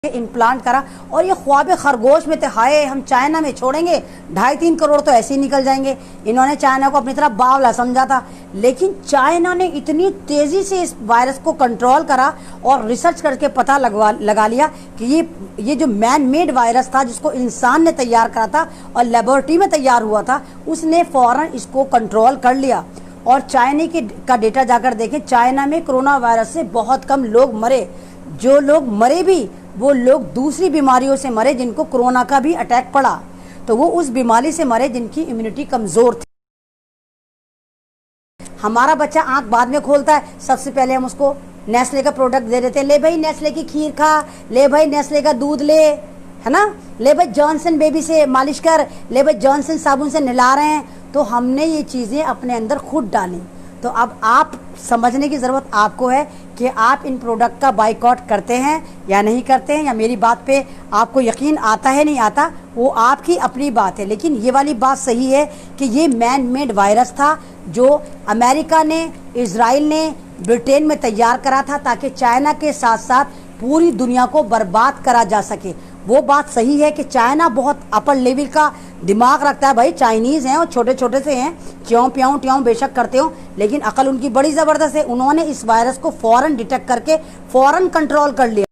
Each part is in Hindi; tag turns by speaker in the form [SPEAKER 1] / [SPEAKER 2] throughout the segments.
[SPEAKER 1] इम्प्लांट करा और ये ख्वाब खरगोश में थे, हाय हम चाइना में छोड़ेंगे 2.5-3 करोड़ तो ऐसे ही निकल जाएंगे। इन्होंने चाइना को अपनी तरफ बावला समझा था, लेकिन चाइना ने इतनी तेजी से इस वायरस को कंट्रोल करा और रिसर्च करके पता लगा लिया कि ये जो मैन मेड वायरस था जिसको इंसान ने तैयार करा था और लेबोरेटरी में तैयार हुआ था, उसने फौरन इसको कंट्रोल कर लिया। और चाइना का डेटा जाकर देखें, चाइना में कोरोना वायरस से बहुत कम लोग मरे। जो लोग मरे भी वो लोग दूसरी बीमारियों से मरे जिनको कोरोना का भी अटैक पड़ा, तो वो उस बीमारी से मरे जिनकी इम्यूनिटी कमजोर थी। हमारा बच्चा आंख बाद में खोलता है, सबसे पहले हम उसको नेस्ले का प्रोडक्ट दे देते हैं, ले भाई नेस्ले की खीर खा, ले भाई नेस्ले का दूध ले, है ना, ले भाई जॉनसन बेबी से मालिश कर, ले भाई जॉनसन साबुन से नहला रहे हैं। तो हमने ये चीजें अपने अंदर खुद डाली। तो अब आप समझने की ज़रूरत आपको है कि आप इन प्रोडक्ट का बाइकआउट करते हैं या नहीं करते हैं, या मेरी बात पे आपको यकीन आता है नहीं आता, वो आपकी अपनी बात है। लेकिन ये वाली बात सही है कि ये मैन मेड वायरस था जो अमेरिका ने, इजराइल ने, ब्रिटेन में तैयार करा था ताकि चाइना के साथ साथ पूरी दुनिया को बर्बाद करा जा सके। वो बात सही है कि चाइना बहुत अपर लेवल का दिमाग रखता है, भाई चाइनीज़ हैं और छोटे छोटे से हैं, च्यों प्याऊं ट्याऊं बेशक करते हो, लेकिन अकल उनकी बड़ी ज़बरदस्त है। उन्होंने इस वायरस को फौरन डिटेक्ट करके फौरन कंट्रोल कर लिया।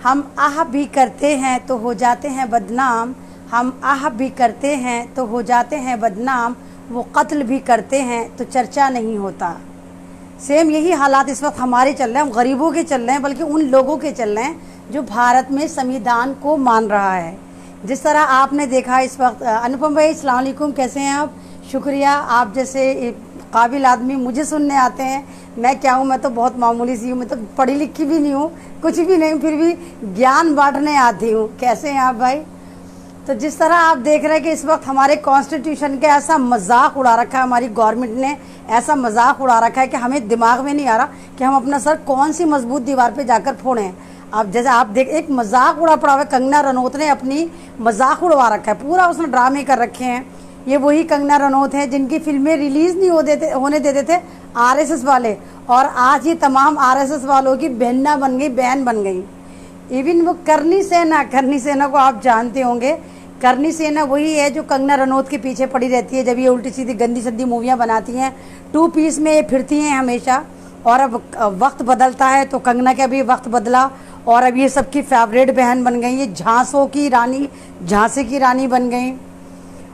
[SPEAKER 1] हम आह भी करते हैं तो हो जाते हैं बदनाम, हम आह भी करते हैं तो हो जाते हैं बदनाम, वो कत्ल भी करते हैं तो चर्चा नहीं होता। सेम यही हालात इस वक्त हमारे चल रहे हैं, हम गरीबों के चल रहे हैं, बल्कि उन लोगों के चल रहे हैं जो भारत में संविधान को मान रहा है। जिस तरह आपने देखा इस वक्त, अनुपम भाई अस्सलाम वालेकुम, कैसे हैं आप? शुक्रिया, आप जैसे काबिल आदमी मुझे सुनने आते हैं। मैं क्या हूँ, मैं तो बहुत मामूली सी हूँ, मैं तो पढ़ी लिखी भी नहीं हूँ, कुछ भी नहीं, फिर भी ज्ञान बांटने आती हूँ। कैसे हैं आप भाई? तो जिस तरह आप देख रहे हैं कि इस वक्त हमारे कॉन्स्टिट्यूशन का ऐसा मजाक उड़ा रखा है, हमारी गवर्नमेंट ने ऐसा मजाक उड़ा रखा है कि हमें दिमाग में नहीं आ रहा कि हम अपना सर कौन सी मजबूत दीवार पे जाकर फोड़ें। अब जैसे आप देख, एक मजाक उड़ा पड़ा हुआ है, कंगना रनौत ने अपनी मजाक उड़वा रखा है, पूरा उसने ड्रामे कर रखे हैं। ये वही कंगना रनौत है जिनकी फिल्में रिलीज नहीं होने देते थे RSS वाले, और आज ये तमाम RSS वालों की बहना बन गई, बहन बन गई। इवन वो करनी सेना को आप जानते होंगे। करनी सेना वही है जो कंगना रनौत के पीछे पड़ी रहती है जब ये उल्टी सीधी गंदी सद्दी मूवियाँ बनाती हैं। 2 पीस में ये फिरती हैं हमेशा, और अब वक्त बदलता है तो कंगना का भी वक्त बदला और अब ये सबकी फेवरेट बहन बन गई, ये झांसी की रानी बन गई।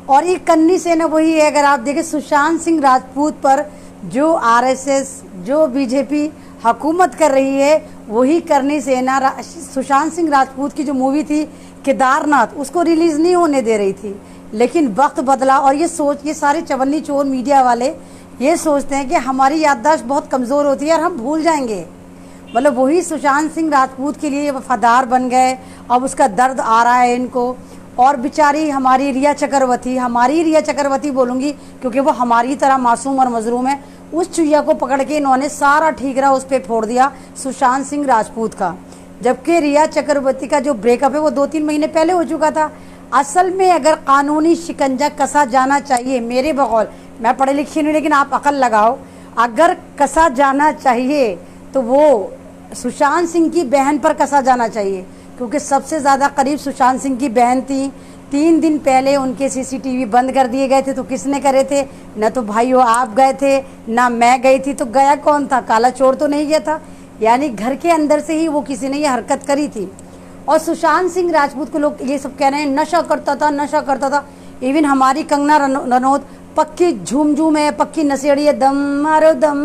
[SPEAKER 1] और ये करनी सेना वही है, अगर आप देखें सुशांत सिंह राजपूत पर जो RSS, जो BJP हुकूमत कर रही है, वही करनी सेना सुशांत सिंह राजपूत की जो मूवी थी केदारनाथ, उसको रिलीज नहीं होने दे रही थी। लेकिन वक्त बदला और ये सारे चवन्नी चोर मीडिया वाले ये सोचते हैं कि हमारी याददाश्त बहुत कमज़ोर होती है और हम भूल जाएंगे। मतलब वही सुशांत सिंह राजपूत के लिए वफादार बन गए, अब उसका दर्द आ रहा है इनको। और बेचारी हमारी रिया चक्रवर्ती बोलूँगी क्योंकि वो हमारी तरह मासूम और मजलूम है, उस चुहिया को पकड़ के इन्होंने सारा ठीकरा उस पर फोड़ दिया सुशांत सिंह राजपूत का। जबकि रिया चक्रवर्ती का जो ब्रेकअप है वो 2-3 महीने पहले हो चुका था। असल में अगर कानूनी शिकंजा कसा जाना चाहिए, मेरे बकौल, मैं पढ़ी लिखी नहीं लेकिन आप अकल लगाओ, अगर कसा जाना चाहिए तो वो सुशांत सिंह की बहन पर कसा जाना चाहिए, क्योंकि सबसे ज़्यादा करीब सुशांत सिंह की बहन थी। 3 दिन पहले उनके CCTV बंद कर दिए गए थे, तो किसने करे थे? न तो भाइयों आप गए थे, ना मैं गई थी, तो गया कौन था? काला चोर तो नहीं गया था। यानी घर के अंदर से ही वो किसी ने ये हरकत करी थी। और सुशांत सिंह राजपूत को लोग ये सब कह रहे हैं नशा करता था। इवन हमारी कंगना रनौत पक्की झूम है, पक्की नशेड़ी है, दम मारो दम,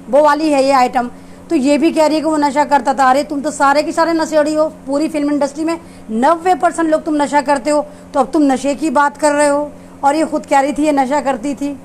[SPEAKER 1] वो वाली है ये आइटम। तो ये भी कह रही है कि वो नशा करता था। अरे तुम तो सारे के सारे नशेड़ी हो, पूरी फिल्म इंडस्ट्री में 90% लोग तुम नशा करते हो, तो अब तुम नशे की बात कर रहे हो। और ये खुद कह रही थी ये नशा करती थी।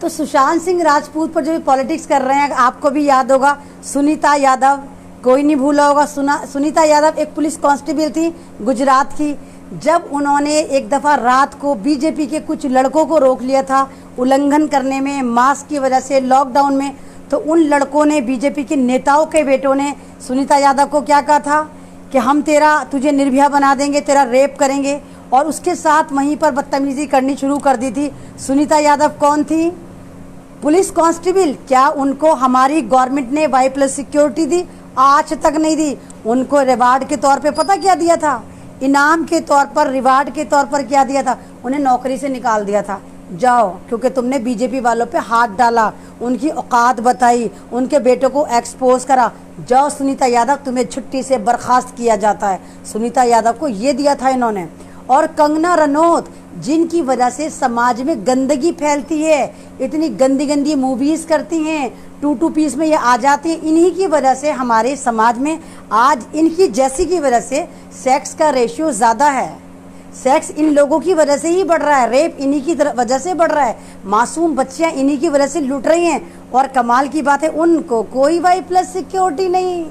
[SPEAKER 1] तो सुशांत सिंह राजपूत पर जो पॉलिटिक्स कर रहे हैं, आपको भी याद होगा सुनीता यादव, कोई नहीं भूला होगा। सुनीता यादव एक पुलिस कांस्टेबल थी गुजरात की। जब उन्होंने एक दफ़ा रात को BJP के कुछ लड़कों को रोक लिया था उल्लंघन करने में, मास्क की वजह से, लॉकडाउन में, तो उन लड़कों ने, BJP के नेताओं के बेटों ने सुनीता यादव को क्या कहा था कि हम तुझे निर्भया बना देंगे, तेरा रेप करेंगे। और उसके साथ वहीं पर बदतमीजी करनी शुरू कर दी थी। सुनीता यादव कौन थी? Police constable. क्या उनको हमारी गवर्नमेंट ने Y+ सिक्योरिटी दी? आज तक नहीं दी। उनको रिवार्ड के तौर पे पता क्या दिया था? इनाम के तौर पर, रिवार्ड के तौर पर क्या दिया था? उन्हें नौकरी से निकाल दिया था। जाओ, क्योंकि तुमने बीजेपी वालों पे हाथ डाला, उनकी औकात बताई, उनके बेटों को एक्सपोज करा। जाओ सुनीता यादव, तुम्हें छुट्टी से बर्खास्त किया जाता है। सुनीता यादव को ये दिया था इन्होंने। और कंगना रनौत, जिनकी वजह से समाज में गंदगी फैलती है, इतनी गंदी गंदी मूवीज करती हैं, 2 पीस में ये आ जाती हैं, इन्हीं की वजह से हमारे समाज में आज इनकी जैसी की वजह से सेक्स का रेशियो ज़्यादा है। सेक्स इन लोगों की वजह से ही बढ़ रहा है, रेप इन्हीं की वजह से बढ़ रहा है, मासूम बच्चियां इन्हीं की वजह से लुट रही हैं। और कमाल की बात है, उनको कोई Y+ सिक्योरिटी नहीं,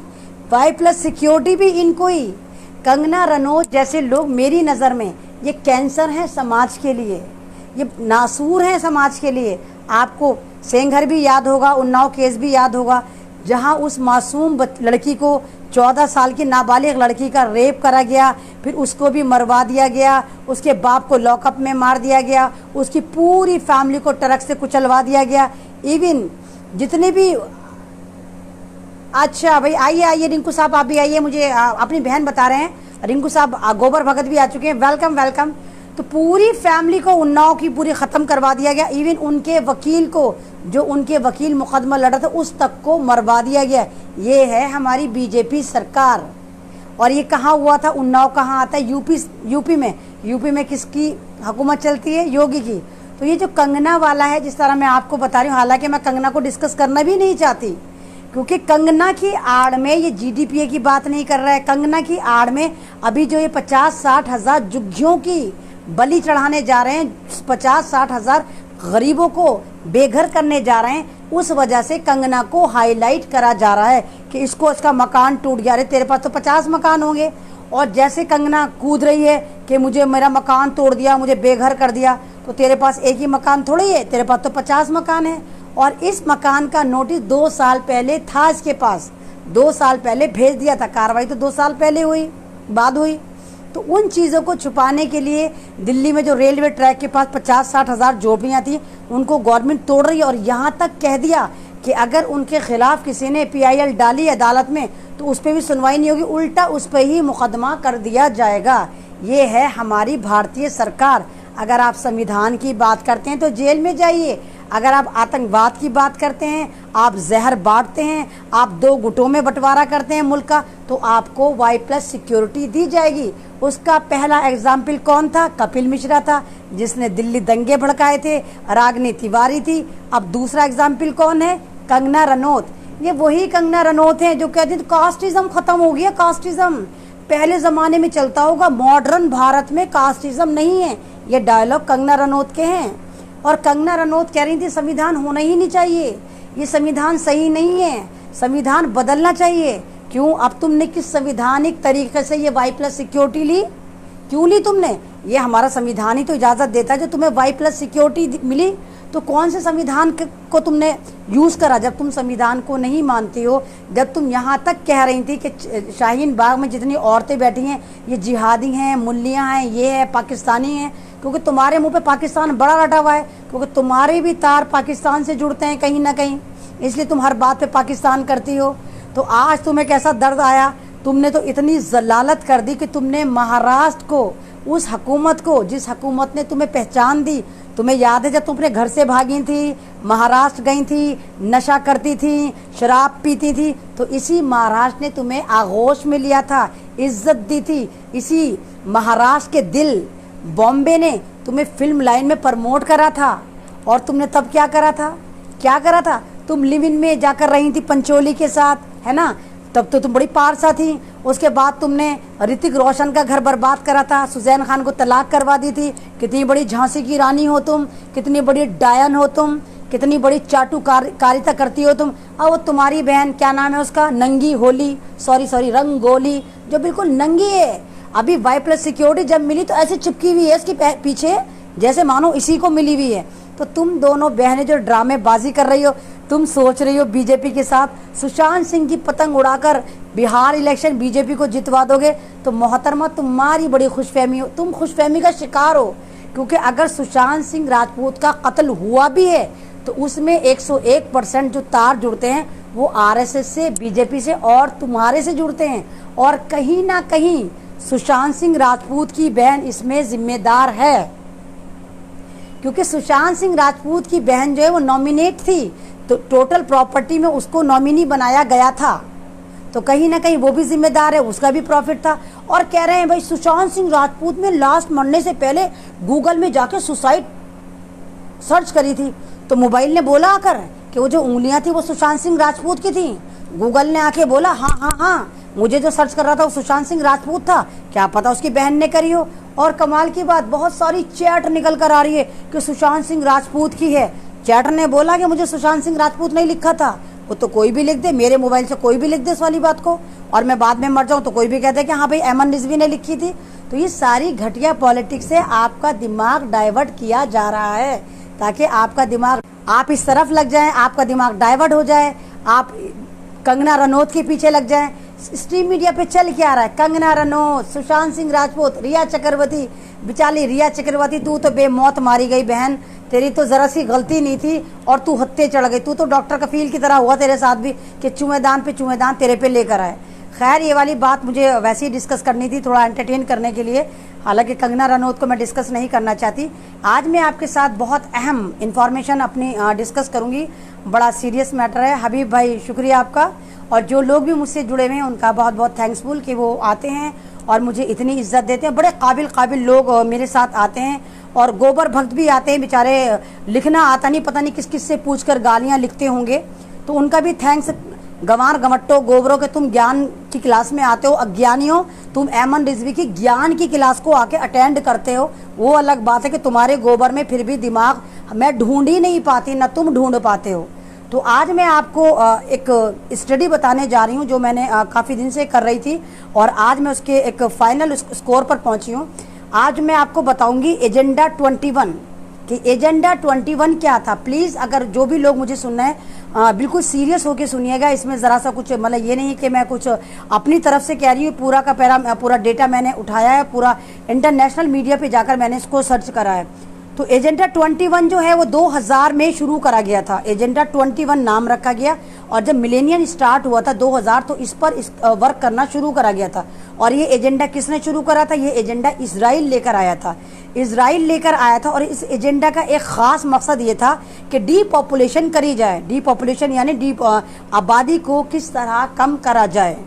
[SPEAKER 1] Y+ सिक्योरिटी भी इनको ही। कंगना रनौत जैसे लोग मेरी नज़र में ये कैंसर हैं समाज के लिए, ये नासूर हैं समाज के लिए। आपको सेंघर भी याद होगा, उन्नाव केस भी याद होगा, जहां उस मासूम लड़की को 14 साल की नाबालिग लड़की का रेप करा गया, फिर उसको भी मरवा दिया गया, उसके बाप को लॉकअप में मार दिया गया, उसकी पूरी फैमिली को ट्रक से कुचलवा दिया गया। इवन जितने भी, अच्छा भाई आइए आइए रिंकू साहब, आप भी आइए, मुझे अपनी बहन बता रहे हैं, रिंकू साहब गोबर भगत भी आ चुके हैं, वेलकम वेलकम। तो पूरी फैमिली को उन्नाव की पूरी ख़त्म करवा दिया गया। इवन उनके वकील को, जो उनके वकील मुकदमा लड़ा था, उस तक को मरवा दिया गया। ये है हमारी बीजेपी सरकार। और ये कहाँ हुआ था? उन्नाव कहाँ आता है? यूपी में। यूपी में किसकी हुकूमत चलती है? योगी की। तो ये जो कंगना वाला है, जिस तरह मैं आपको बता रही हूँ, हालांकि मैं कंगना को डिस्कस करना भी नहीं चाहती, क्योंकि कंगना की आड़ में ये GDPA की बात नहीं कर रहा है। कंगना की आड़ में अभी जो ये 50-60 हज़ार झुग्गियों की बलि चढ़ाने जा रहे हैं, 50-60 हज़ार गरीबों को बेघर करने जा रहे हैं, उस वजह से कंगना को हाईलाइट करा जा रहा है कि इसको इसका मकान टूट गया। अरे तेरे पास तो 50 मकान होंगे। और जैसे कंगना कूद रही है कि मुझे मेरा मकान तोड़ दिया, मुझे बेघर कर दिया, तो तेरे पास एक ही मकान थोड़ी है, तेरे पास तो 50 मकान है। और इस मकान का नोटिस 2 साल पहले था इसके पास, 2 साल पहले भेज दिया था। कार्रवाई तो 2 साल पहले बाद हुई। तो उन चीज़ों को छुपाने के लिए दिल्ली में जो रेलवे ट्रैक के पास 50-60 हज़ार झोपड़ियाँ थी, उनको गवर्नमेंट तोड़ रही है। और यहाँ तक कह दिया कि अगर उनके खिलाफ किसी ने PIL डाली अदालत में तो उस पर भी सुनवाई नहीं होगी, उल्टा उस पर ही मुकदमा कर दिया जाएगा। ये है हमारी भारतीय सरकार। अगर आप संविधान की बात करते हैं तो जेल में जाइए, अगर आप आतंकवाद की बात करते हैं, आप जहर बांटते हैं, आप 2 गुटों में बंटवारा करते हैं मुल्क का, तो आपको Y+ सिक्योरिटी दी जाएगी। उसका पहला एग्जाम्पल कौन था? कपिल मिश्रा था, जिसने दिल्ली दंगे भड़काए थे, रागनी तिवारी थी। अब दूसरा एग्जाम्पल कौन है? कंगना रनौत। ये वही कंगना रनौत हैं जो कहती थी कास्टिज्म खत्म हो गया। कास्टिज्म पहले ज़माने में चलता होगा, मॉडर्न भारत में कास्टिज्म नहीं है। ये डायलॉग कंगना रनौत के हैं। और कंगना रनौत कह रही थी संविधान होना ही नहीं चाहिए, ये संविधान सही नहीं है, संविधान बदलना चाहिए। क्यों? अब तुमने किस संविधानिक तरीके से ये Y+ सिक्योरिटी ली? क्यों ली तुमने? ये हमारा संविधान ही तो इजाज़त देता है। जो तुम्हें Y+ सिक्योरिटी मिली तो कौन से संविधान को तुमने यूज़ करा? जब तुम संविधान को नहीं मानती हो, जब तुम यहाँ तक कह रही थी कि शाहीन बाग में जितनी औरतें बैठी हैं ये जिहादी हैं, मुल्लियाँ हैं, ये है पाकिस्तानी हैं, क्योंकि तुम्हारे मुंह पे पाकिस्तान बड़ा रटा हुआ है, क्योंकि तुम्हारे भी तार पाकिस्तान से जुड़ते हैं कहीं ना कहीं, इसलिए तुम हर बात पे पाकिस्तान करती हो। तो आज तुम्हें कैसा दर्द आया? तुमने तो इतनी जलालत कर दी कि तुमने महाराष्ट्र को, उस हुकूमत को, जिस हुकूमत ने तुम्हें पहचान दी, तुम्हें याद है जब तुम अपने घर से भागी थी, महाराष्ट्र गई थी, नशा करती थी, शराब पीती थी, तो इसी महाराष्ट्र ने तुम्हें आगोश में लिया था, इज्जत दी थी। इसी महाराष्ट्र के दिल बॉम्बे ने तुम्हें फिल्म लाइन में प्रमोट करा था। और तुमने तब क्या करा था? क्या करा था? तुम लिव इन में जाकर रही थी पंचोली के साथ, है ना? तब तो तुम बड़ी पारसा थी। उसके बाद तुमने ऋतिक रोशन का घर बर्बाद करा था, सुजैन खान को तलाक करवा दी थी। कितनी बड़ी झांसी की रानी हो तुम, कितनी बड़ी डायन हो तुम, कितनी बड़ी चाटुकारिता करती हो तुम। और वो तुम्हारी बहन, क्या नाम है उसका, नंगी होली, सॉरी रंगोली, जो बिल्कुल नंगी है। अभी Y+ सिक्योरिटी जब मिली तो ऐसे चिपकी हुई है इसके पीछे, जैसे मानो इसी को मिली हुई है। तो तुम दोनों बहनें जो ड्रामेबाजी कर रही हो, तुम सोच रही हो बीजेपी के साथ सुशांत सिंह की पतंग उड़ाकर बिहार इलेक्शन बीजेपी को जितवा दोगे, तो मोहतरमा तुम्हारी बड़ी खुशफहमी हो, तुम खुशफहमी का शिकार हो। क्योंकि अगर सुशांत सिंह राजपूत का कत्ल हुआ भी है तो उसमें 101% जो तार जुड़ते हैं वो आरएसएस से, बीजेपी से और तुम्हारे से जुड़ते हैं। और कहीं ना कहीं सुशांत सिंह राजपूत की बहन इसमें जिम्मेदार है, क्योंकि सुशांत सिंह राजपूत की बहन जो है वो नॉमिनेट थी, तो टोटल प्रॉपर्टी में उसको नॉमिनी बनाया गया था, तो कहीं ना कहीं वो भी जिम्मेदार है, उसका भी प्रॉफिट था। और कह रहे हैं भाई सुशांत सिंह राजपूत में लास्ट मरने से पहले गूगल में जाके सुसाइड सर्च करी थी, तो मोबाइल ने बोला आकर कि वो जो उंगलियां थी वो सुशांत सिंह राजपूत की थी। गूगल ने आके बोला हाँ हाँ हाँ, मुझे जो सर्च कर रहा था वो सुशांत सिंह राजपूत था, क्या पता उसकी बहन ने करी हो। और कमाल की बात, बहुत सारी चैट निकल कर आ रही है कि सुशांत सिंह राजपूत की है। चैटर ने बोला कि मुझे सुशांत सिंह राजपूत नहीं लिखा था, वो तो कोई भी लिख दे, मेरे मोबाइल से कोई भी लिख दे इस वाली बात को, और मैं बाद में मर जाऊं तो कोई भी कहते कि हाँ भाई एमन रिजवी ने लिखी थी। तो ये सारी घटिया पॉलिटिक्स से आपका दिमाग डाइवर्ट किया जा रहा है, ताकि आपका दिमाग, आप इस तरफ लग जाएं, आपका दिमाग डाइवर्ट हो जाए, आप कंगना रनौत के पीछे लग जाएं। स्ट्रीम मीडिया पे चल क्या रहा है, कंगना रनौत, सुशांत सिंह राजपूत, रिया चक्रवर्ती, बेचारी रिया चक्रवर्ती, तू तो बेमौत मारी गई बहन, तेरी तो जरा सी गलती नहीं थी और तू हत्ते चढ़ गई। तू तो डॉक्टर कफील की तरह हुआ तेरे साथ भी कि चुमेदान पे चुमेदान तेरे पे लेकर आए। खैर ये वाली बात मुझे वैसे ही डिस्कस करनी थी, थोड़ा एंटरटेन करने के लिए, हालांकि कंगना रनौत को मैं डिस्कस नहीं करना चाहती। आज मैं आपके साथ बहुत अहम इंफॉर्मेशन अपनी डिस्कस करूंगी, बड़ा सीरियस मैटर है। हबीब भाई शुक्रिया आपका, और जो लोग भी मुझसे जुड़े हुए हैं उनका बहुत बहुत थैंक्सफुल कि वो आते हैं और मुझे इतनी इज्जत देते हैं। बड़े काबिल लोग मेरे साथ आते हैं, और गोबर भक्त भी आते हैं, बेचारे लिखना आता नहीं, पता नहीं किस किस से पूछ कर गालियाँ लिखते होंगे, तो उनका भी थैंक्स। गंवार गमट्टो गोबरों के तुम ज्ञान की क्लास में आते हो, अज्ञानियों तुम एमन रिजवी की ज्ञान की क्लास को आके अटेंड करते हो, वो अलग बात है कि तुम्हारे गोबर में फिर भी दिमाग मैं ढूंढ ही नहीं पाती, ना तुम ढूंढ पाते हो। तो आज मैं आपको एक स्टडी बताने जा रही हूँ जो मैंने काफ़ी दिन से कर रही थी, और आज मैं उसके एक फाइनल स्कोर पर पहुँची हूँ। आज मैं आपको बताऊंगी एजेंडा 21 कि एजेंडा 21 क्या था। प्लीज़ अगर जो भी लोग मुझे सुनना है बिल्कुल सीरियस होके सुनिएगा, इसमें ज़रा सा कुछ मतलब ये नहीं कि मैं कुछ अपनी तरफ से कह रही हूँ, पूरा का पूरा डेटा मैंने उठाया है, पूरा इंटरनेशनल मीडिया पे जाकर मैंने इसको सर्च करा है। तो एजेंडा 21 जो है वो 2000 में शुरू करा गया था, एजेंडा 21 नाम रखा गया, और जब मिलेनियम स्टार्ट हुआ था 2000 तो इस पर वर्क करना शुरू करा गया था। और ये एजेंडा किसने शुरू करा था, ये एजेंडा इजराइल लेकर आया था, इजराइल लेकर आया था। और इस एजेंडा का एक खास मकसद ये था कि डीपॉपुलेशन करी जाए, डीपॉपुलेशन यानी आबादी को किस तरह कम करा जाए।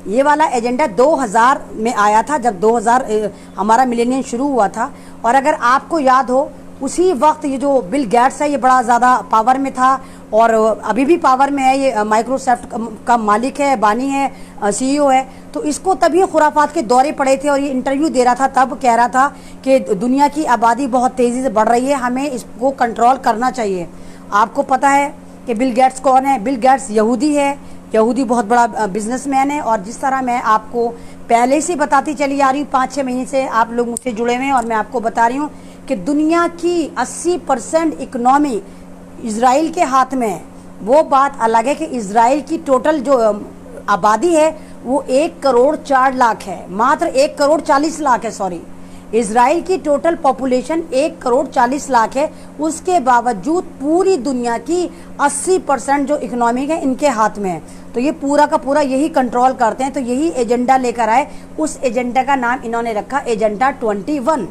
[SPEAKER 1] ये वाला एजेंडा 2000 में आया था, जब 2000 हमारा मिलेनियम शुरू हुआ था। और अगर आपको याद हो उसी वक्त ये जो बिल गेट्स है ये बड़ा ज़्यादा पावर में था, और अभी भी पावर में है, ये माइक्रोसॉफ्ट का मालिक है, बानी है, सीईओ है। तो इसको तभी खुराफात के दौरे पड़े थे, और ये इंटरव्यू दे रहा था, तब कह रहा था कि दुनिया की आबादी बहुत तेज़ी से बढ़ रही है, हमें इसको कंट्रोल करना चाहिए। आपको पता है कि बिल गेट्स कौन है, बिल गेट्स यहूदी है, यहूदी बहुत बड़ा बिजनेसमैन है। और जिस तरह मैं आपको पहले से बताती चली आ रही हूँ, 5-6 महीने से आप लोग मुझसे जुड़े हुए हैं, और मैं आपको बता रही हूँ कि दुनिया की 80% इकनॉमी इजराइल के हाथ में है। वो बात अलग है कि इजराइल की टोटल जो आबादी है वो 1 करोड़ 4 लाख है, मात्र 1 करोड़ 40 लाख है, सॉरी, इजराइल की टोटल पॉपुलेशन 1 करोड़ 40 लाख है। उसके बावजूद पूरी दुनिया की 80% जो इकोनॉमी है इनके हाथ में है, तो ये पूरा का पूरा यही कंट्रोल करते हैं। तो यही एजेंडा लेकर आए, उस एजेंडा का नाम इन्होंने रखा एजेंडा 21।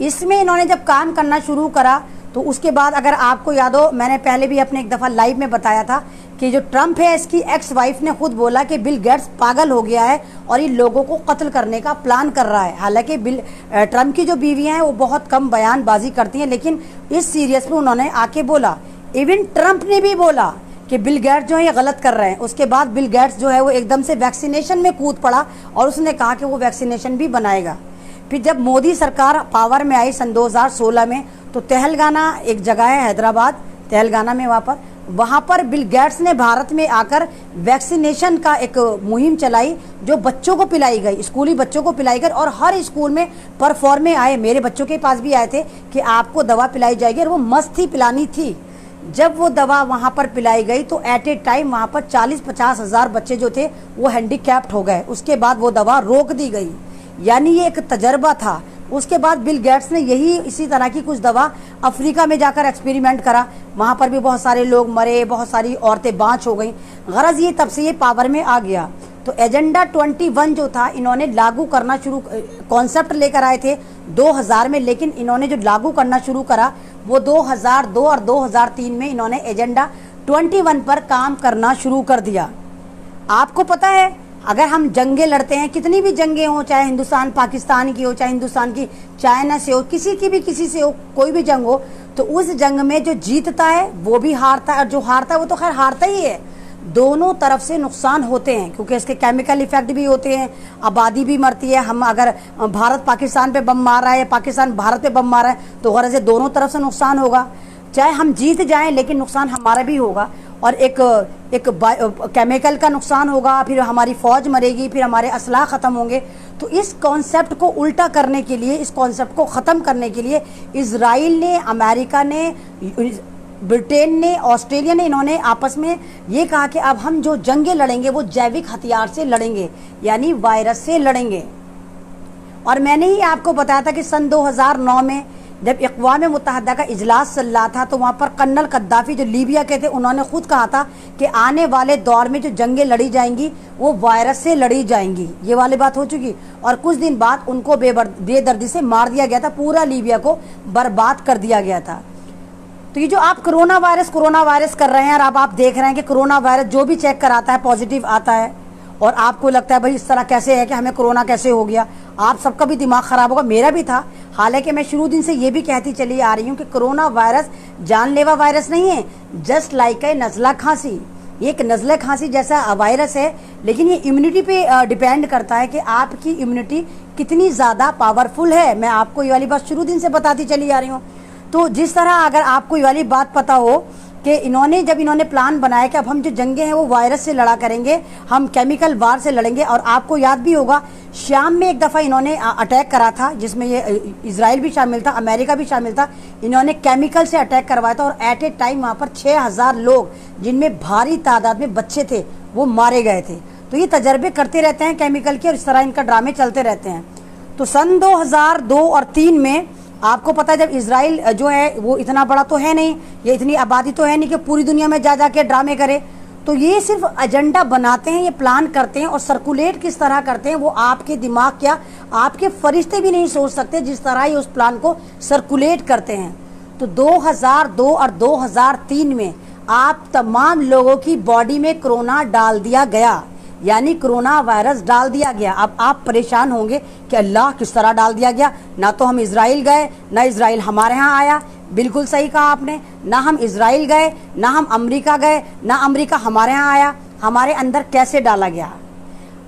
[SPEAKER 1] इसमें इन्होंने जब काम करना शुरू करा तो उसके बाद अगर आपको याद हो, मैंने पहले भी अपने एक दफ़ा लाइव में बताया था कि जो ट्रंप है इसकी एक्स वाइफ ने खुद बोला कि बिल गेट्स पागल हो गया है और ये लोगों को कत्ल करने का प्लान कर रहा है। हालांकि ट्रंप की जो बीवियां हैं वो बहुत कम बयानबाजी करती हैं, लेकिन इस सीरियस में उन्होंने आके बोला। इवन ट्रंप ने भी बोला कि बिल गेट्स जो है ये गलत कर रहे हैं। उसके बाद बिल गेट्स जो है वो एकदम से वैक्सीनेशन में कूद पड़ा और उसने कहा कि वो वैक्सीनेशन भी बनाएगा। फिर जब मोदी सरकार पावर में आई सन 2016 में, तो तेलंगाना एक जगह है हैदराबाद, तेलंगाना में वहाँ पर वहाँ पर बिल गेट्स ने भारत में आकर वैक्सीनेशन का एक मुहिम चलाई, जो बच्चों को पिलाई गई, स्कूली बच्चों को पिलाई गई, और हर स्कूल में परफॉर्मे आए, मेरे बच्चों के पास भी आए थे कि आपको दवा पिलाई जाएगी, और वो मस्त ही पिलानी थी। जब वो दवा वहाँ पर पिलाई गई तो एट ए टाइम वहाँ पर 40-50 हज़ार बच्चे जो थे वो हैंडीकैप्ड हो गए। उसके बाद वो दवा रोक दी गई, यानी ये एक तजर्बा था। उसके बाद बिल गेट्स ने यही इसी तरह की कुछ दवा अफ्रीका में जाकर एक्सपेरिमेंट करा, वहाँ पर भी बहुत सारे लोग मरे, बहुत सारी औरतें बाँच हो गई। गरज ये तब से ये पावर में आ गया। तो एजेंडा 21 जो था इन्होंने लागू करना शुरू, कॉन्सेप्ट लेकर आए थे 2000 में, लेकिन इन्होंने जो लागू करना शुरू करा वो 2002 और 2003 में इन्होंने एजेंडा 21 पर काम करना शुरू कर दिया। आपको पता है अगर हम जंगें लड़ते हैं, कितनी भी जंगें हो, चाहे हिंदुस्तान पाकिस्तान की हो, चाहे हिंदुस्तान की चाइना से हो, किसी की भी किसी से हो, कोई भी जंग हो, तो उस जंग में जो जीतता है वो भी हारता है, और जो हारता है वो तो खैर हारता ही है। दोनों तरफ से नुकसान होते हैं, क्योंकि इसके केमिकल इफेक्ट भी होते हैं, आबादी भी मरती है। हम अगर भारत पाकिस्तान पे बम मार रहा है या पाकिस्तान भारत पे बम मार रहा है तो गरज से दोनों तरफ से नुकसान होगा। चाहे हम जीत जाएं लेकिन नुकसान हमारा भी होगा, और एक केमिकल का नुकसान होगा, फिर हमारी फौज मरेगी, फिर हमारे असलाह ख़त्म होंगे। तो इस कॉन्सेप्ट को उल्टा करने के लिए, इस कॉन्सेप्ट को ख़त्म करने के लिए इजराइल ने, अमेरिका ने, ब्रिटेन ने, ऑस्ट्रेलिया ने, इन्होंने आपस में ये कहा कि अब हम जो जंगें लड़ेंगे वो जैविक हथियार से लड़ेंगे, यानी वायरस से लड़ेंगे। और मैंने ही आपको बताया था कि सन 2009 में जब अक़वाम मुत्तहिदा का इजलास चल रहा था तो वहाँ पर कर्नल कद्दाफी जो लीबिया के थे, उन्होंने खुद कहा था कि आने वाले दौर में जो जंगें लड़ी जाएंगी वो वायरस से लड़ी जाएंगी। ये वाली बात हो चुकी, और कुछ दिन बाद उनको बेदर्दी से मार दिया गया था, पूरा लीबिया को बर्बाद कर दिया गया था। तो ये जो आप कोरोना वायरस कर रहे हैं, और अब आप देख रहे हैं कि कोरोना वायरस जो भी चेक कराता है पॉजिटिव आता है, और आपको लगता है भाई इस तरह कैसे है कि हमें कोरोना कैसे हो गया, आप सबका भी दिमाग ख़राब होगा, मेरा भी था। हालांकि मैं शुरू दिन से ये भी कहती चली आ रही हूँ कि कोरोना वायरस जानलेवा वायरस नहीं है, जस्ट लाइक ए नज़ला खांसी, ये एक नज़ला खांसी जैसा वायरस है, लेकिन ये इम्यूनिटी पे डिपेंड करता है कि आपकी इम्यूनिटी कितनी ज़्यादा पावरफुल है। मैं आपको ये वाली बात शुरू दिन से बताती चली आ रही हूँ। तो जिस तरह अगर आपको ये वाली बात पता हो कि जब इन्होंने प्लान बनाया कि अब हम जो जंगें हैं वो वायरस से लड़ा करेंगे, हम केमिकल वार से लड़ेंगे, और आपको याद भी होगा शाम में एक दफ़ा इन्होंने अटैक करा था जिसमें ये इजराइल भी शामिल था, अमेरिका भी शामिल था, इन्होंने केमिकल से अटैक करवाया था, और एट ए टाइम वहाँ पर 6000 लोग, जिनमें भारी तादाद में बच्चे थे, वो मारे गए थे। तो ये तजर्बे करते रहते हैं केमिकल के, और इस तरह इनका ड्रामे चलते रहते हैं। तो सन 2002 और 2003 में आपको पता है जब इजराइल जो है वो इतना बड़ा तो है नहीं, ये इतनी आबादी तो है नहीं कि पूरी दुनिया में जा के ड्रामे करे, तो ये सिर्फ एजेंडा बनाते हैं, ये प्लान करते हैं, और सर्कुलेट किस तरह करते हैं वो आपके दिमाग क्या, आपके फरिश्ते भी नहीं सोच सकते जिस तरह ये उस प्लान को सर्कुलेट करते हैं। तो 2002 और 2003 में आप तमाम लोगों की बॉडी में कोरोना डाल दिया गया, यानी कोरोना वायरस डाल दिया गया। अब आप परेशान होंगे कि अल्लाह किस तरह डाल दिया गया, ना तो हम इजराइल गए, ना इजराइल हमारे यहाँ आया। बिल्कुल सही कहा आपने, ना हम इजराइल गए, ना हम अमेरिका गए, ना अमेरिका हमारे यहाँ आया, हमारे अंदर कैसे डाला गया।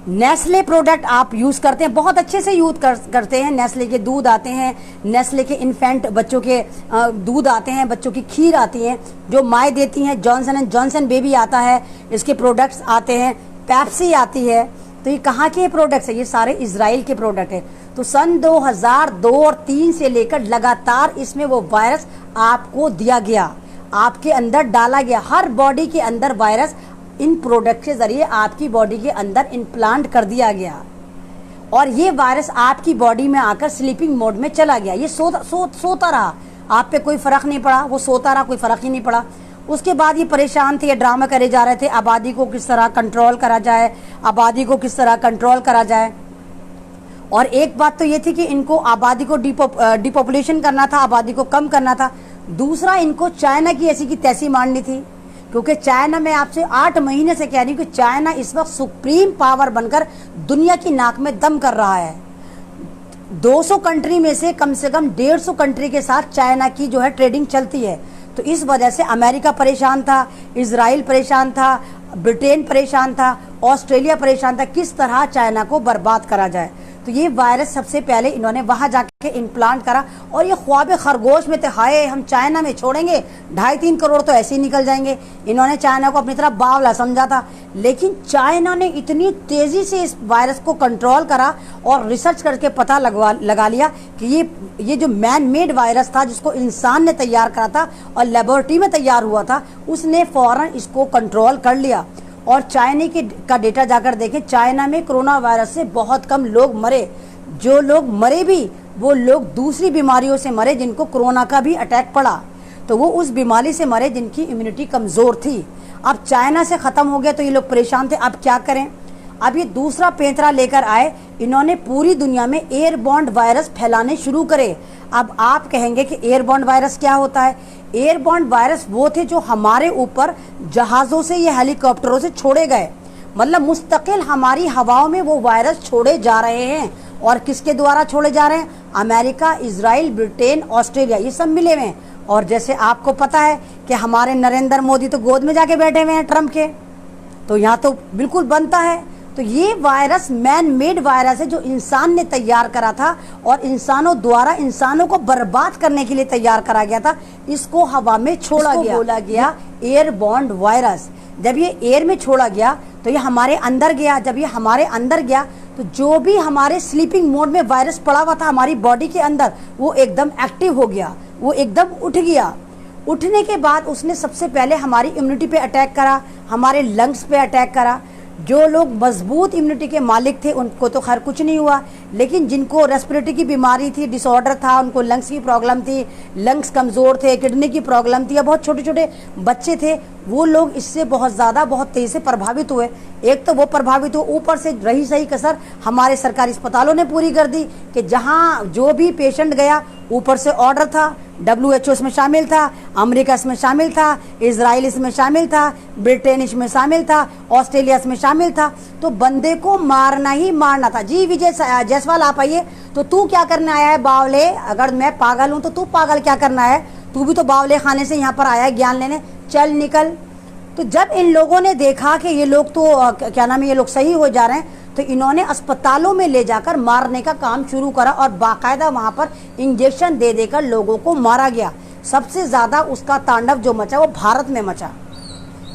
[SPEAKER 1] नेस्ले प्रोडक्ट आप यूज़ करते हैं, बहुत अच्छे से यूज़ करते हैं। नेस्ले के दूध आते हैं, नेस्ले के इन्फेंट बच्चों के दूध आते हैं, बच्चों की खीर आती है जो माएँ देती हैं, जॉनसन एंड जॉनसन बेबी आता है, इसके प्रोडक्ट्स आते हैं, पेप्सी आती है। तो ये कहाँ के प्रोडक्ट्स है, ये सारे इजराइल के प्रोडक्ट है। तो सन 2002 और 2003 से लेकर लगातार इसमें वो वायरस आपको दिया गया, आपके अंदर डाला गया, हर बॉडी के अंदर वायरस इन प्रोडक्ट के जरिए आपकी बॉडी के अंदर इम्प्लांट कर दिया गया, और ये वायरस आपकी बॉडी में आकर स्लीपिंग मोड में चला गया। ये सोता रहा, आप पे कोई फर्क नहीं पड़ा, वो सोता रहा, कोई फर्क ही नहीं पड़ा। उसके बाद ये परेशान थे, ये ड्रामा करे जा रहे थे, आबादी को किस तरह कंट्रोल करा जाए, आबादी को किस तरह कंट्रोल करा जाए। और एक बात तो ये थी कि इनको आबादी को डिपॉपुलेशन करना था, आबादी को कम करना था। दूसरा, इनको चाइना की ऐसी की तैसी मारनी थी, क्योंकि चाइना, मैं आपसे 8 महीने से कह रही हूँ कि चाइना इस वक्त सुप्रीम पावर बनकर दुनिया की नाक में दम कर रहा है। 200 कंट्री में से कम 150 कंट्री के साथ चाइना की जो है ट्रेडिंग चलती है। तो इस वजह से अमेरिका परेशान था, इजराइल परेशान था, ब्रिटेन परेशान था, ऑस्ट्रेलिया परेशान था, किस तरह चाइना को बर्बाद करा जाए। तो ये वायरस सबसे पहले इन्होंने वहां जाके इम्प्लांट करा और ये ख्वाब खरगोश में थे, हाय हम चाइना में छोड़ेंगे 2.5-3 करोड़ तो ऐसे ही निकल जाएंगे। इन्होंने चाइना को अपनी तरफ बावला समझा था, लेकिन चाइना ने इतनी तेजी से इस वायरस को कंट्रोल करा और रिसर्च करके पता लगा लिया कि ये जो मैन मेड वायरस था जिसको इंसान ने तैयार करा था और लेबोरेटरी में तैयार हुआ था, उसने फौरन इसको कंट्रोल कर लिया। और चाइना का डेटा जाकर देखें, चाइना में कोरोना वायरस से बहुत कम लोग मरे। जो लोग मरे भी वो लोग दूसरी बीमारियों से मरे जिनको कोरोना का भी अटैक पड़ा, तो वो उस बीमारी से मरे जिनकी इम्यूनिटी कमज़ोर थी। अब चाइना से ख़त्म हो गया तो ये लोग परेशान थे, अब क्या करें। अब ये दूसरा पेंतरा लेकर आए, इन्होंने पूरी दुनिया में एयरबॉर्न वायरस फैलाने शुरू करे। अब आप कहेंगे कि एयरबॉर्न वायरस क्या होता है। एयरबॉर्न वायरस वो थे जो हमारे ऊपर जहाज़ों से या हेलीकॉप्टरों से छोड़े गए, मतलब मुस्तकिल हमारी हवाओं में वो वायरस छोड़े जा रहे हैं। और किसके द्वारा छोड़े जा रहे हैं? अमेरिका, इजराइल, ब्रिटेन, ऑस्ट्रेलिया, ये सब मिले हुए हैं। और जैसे आपको पता है कि हमारे नरेंद्र मोदी तो गोद में जाके बैठे हुए हैं ट्रम्प के, तो यहाँ तो बिल्कुल बनता है। तो ये वायरस मैन मेड वायरस है जो इंसान ने तैयार करा था और इंसानों द्वारा इंसानों को बर्बाद करने के लिए तैयार करा गया था। इसको हवा में छोड़ा गया, बोला गया एयरबॉर्न वायरस। जब ये एयर में छोड़ा गया तो ये हमारे अंदर गया। जब ये हमारे अंदर गया तो जो भी हमारे स्लीपिंग मोड में वायरस पड़ा हुआ था हमारी बॉडी के अंदर, वो एकदम एक्टिव हो गया, वो एकदम उठ गया। उठने के बाद उसने सबसे पहले हमारी इम्यूनिटी पे अटैक करा, हमारे लंग्स पे अटैक करा। जो लोग मजबूत इम्यूनिटी के मालिक थे उनको तो खैर कुछ नहीं हुआ, लेकिन जिनको रेस्पिरेटरी की बीमारी थी, डिसऑर्डर था, उनको लंग्स की प्रॉब्लम थी, लंग्स कमज़ोर थे, किडनी की प्रॉब्लम थी, या बहुत छोटे छोटे बच्चे थे, वो लोग इससे बहुत ज़्यादा बहुत तेज़ी से प्रभावित हुए। एक तो वो प्रभावित हुए, ऊपर से रही सही कसर हमारे सरकारी अस्पतालों ने पूरी कर दी कि जहाँ जो भी पेशेंट गया ऊपर से ऑर्डर था, WHO इसमें शामिल था, अमेरिका इसमें शामिल था, इजराइल इसमें शामिल था, ब्रिटेन इसमें शामिल था, ऑस्ट्रेलिया इसमें शामिल था। तो बंदे को मारना ही मारना था। जी विजय जायसवाल आप आइए। तो तू क्या करने आया है बावले? अगर मैं पागल हूँ तो तू पागल क्या करना है? तू भी तो बावले खाने से यहाँ पर आया है ज्ञान लेने, चल निकल। तो जब इन लोगों ने देखा कि ये लोग तो क्या नाम है, ये लोग सही हो जा रहे हैं, तो इन्होंने अस्पतालों में ले जाकर मारने का काम शुरू करा और बाकायदा वहां पर इंजेक्शन दे देकर लोगों को मारा गया। सबसे ज्यादा उसका तांडव जो मचा वो भारत में मचा,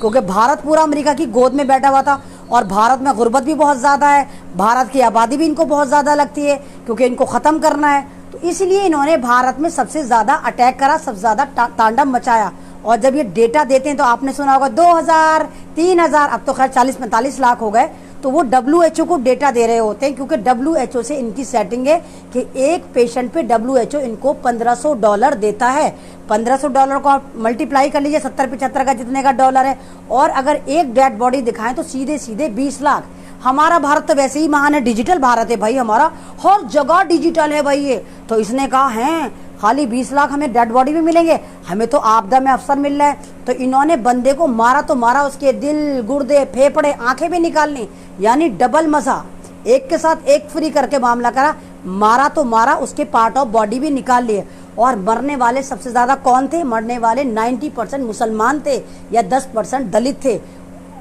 [SPEAKER 1] क्योंकि भारत पूरा अमेरिका की गोद में बैठा हुआ था और भारत में गुर्बत भी बहुत ज़्यादा है, भारत की आबादी भी इनको बहुत ज़्यादा लगती है क्योंकि इनको ख़त्म करना है। तो इसलिए इन्होंने भारत में सबसे ज़्यादा अटैक करा, सबसे ज़्यादा तांडव मचाया। और जब ये डेटा देते हैं तो आपने सुना होगा 2000, 3000, अब तो खैर 40-45 लाख हो गए। तो वो WHO को डेटा दे रहे होते हैं, क्योंकि WHO से इनकी सेटिंग है कि एक पेशेंट पे WHO इनको $1500 देता है। $1500 को आप मल्टीप्लाई कर लीजिए 70-75 का जितने का डॉलर है, और अगर एक डेड बॉडी दिखाएं तो सीधे सीधे 20 लाख। हमारा भारत तो वैसे ही महान है, डिजिटल भारत है भाई, हमारा हर जगह डिजिटल है भाई ये। तो इसने कहा है खाली 20 लाख हमें डेड बॉडी भी मिलेंगे, हमें तो आपदा में अफसर मिल रहा है। तो इन्होंने बंदे को मारा तो मारा, उसके दिल, गुर्दे, फेफड़े, आंखें भी निकाल ली, यानी डबल मजा, एक के साथ एक फ्री करके मामला करा। मारा तो मारा, उसके पार्ट ऑफ बॉडी भी निकाल लिए। और मरने वाले सबसे ज्यादा कौन थे? मरने वाले 90% मुसलमान थे या 10% दलित थे।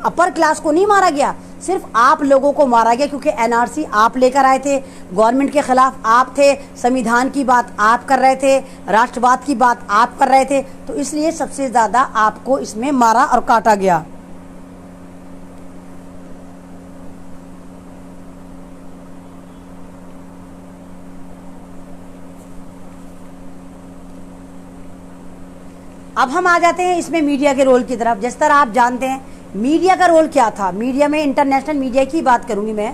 [SPEAKER 1] अपर क्लास को नहीं मारा गया, सिर्फ आप लोगों को मारा गया, क्योंकि NRC आप लेकर आए थे, गवर्नमेंट के खिलाफ आप थे, संविधान की बात आप कर रहे थे, राष्ट्रवाद की बात आप कर रहे थे, तो इसलिए सबसे ज्यादा आपको इसमें मारा और काटा गया। अब हम आ जाते हैं इसमें मीडिया के रोल की तरफ। जिस तरह आप जानते हैं मीडिया का रोल क्या था। मीडिया में इंटरनेशनल मीडिया की बात करूंगी मैं।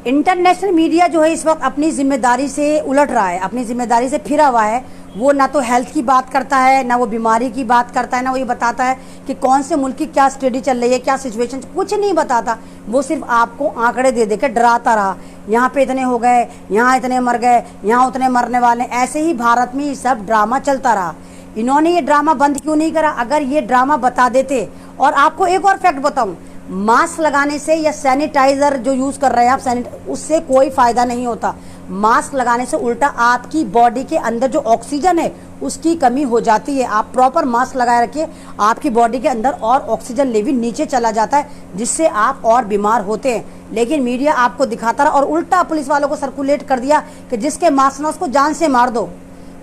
[SPEAKER 1] इंटरनेशनल मीडिया जो है इस वक्त अपनी जिम्मेदारी से उलट रहा है, अपनी जिम्मेदारी से फिरा हुआ है। वो ना तो हेल्थ की बात करता है, ना वो बीमारी की बात करता है, ना वो ये बताता है कि कौन से मुल्क की क्या स्टडी चल रही है, क्या सिचुएशन, कुछ नहीं बताता। वो सिर्फ आपको आंकड़े दे देकर डराता रहा, यहाँ पे इतने हो गए, यहाँ इतने मर गए, यहाँ उतने मरने वाले। ऐसे ही भारत में ये सब ड्रामा चलता रहा। इन्होंने ये ड्रामा बंद क्यों नहीं करा? अगर ये ड्रामा बता देते। और आपको एक और फैक्ट बताऊं, मास्क लगाने से या सैनिटाइजर जो यूज कर रहे हैं आप, उससे कोई फायदा नहीं होता। मास्क लगाने से उल्टा आपकी बॉडी के अंदर जो ऑक्सीजन है उसकी कमी हो जाती है। आप प्रॉपर मास्क लगाए रखिए, आपकी बॉडी के अंदर और ऑक्सीजन लेवल नीचे चला जाता है, जिससे आप और बीमार होते हैं। लेकिन मीडिया आपको दिखाता रहा और उल्टा पुलिस वालों को सर्कुलेट कर दिया कि जिसके मास्क ना उसको जान से मार दो,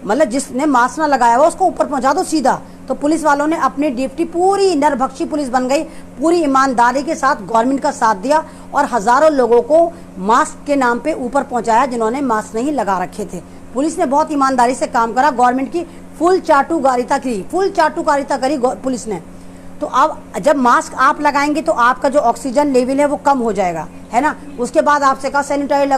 [SPEAKER 1] मतलब जिसने मास्क ना लगाया हुआ उसको ऊपर पहुंचा दो सीधा। तो पुलिस वालों ने अपनी ड्यूटी, पूरी नरभक्षी पुलिस बन गई, पूरी ईमानदारी के साथ गवर्नमेंट का साथ दिया और हजारों लोगों को मास्क के नाम पे ऊपर पहुंचाया जिन्होंने मास्क नहीं लगा रखे थे। पुलिस ने बहुत ईमानदारी से काम करा, गवर्नमेंट की फुल चाटुकारिता करी पुलिस ने। तो अब जब मास्क आप लगाएंगे तो आपका जो ऑक्सीजन लेवल है वो कम हो जाएगा, है ना। उसके बाद आपसे कहा सैनिटाइज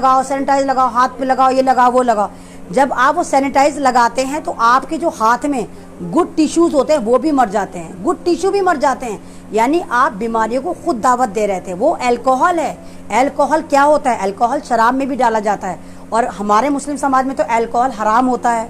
[SPEAKER 1] लगाओ, हाथ पे लगाओ, ये लगाओ वो लगाओ। जब आप वो सैनिटाइज लगाते हैं तो आपके जो हाथ में गुड टिश्यूज होते हैं वो भी मर जाते हैं, गुड टिश्यू भी मर जाते हैं, यानी आप बीमारियों को खुद दावत दे रहे थे। वो अल्कोहल है। अल्कोहल क्या होता है? अल्कोहल शराब में भी डाला जाता है और हमारे मुस्लिम समाज में तो अल्कोहल हराम होता है।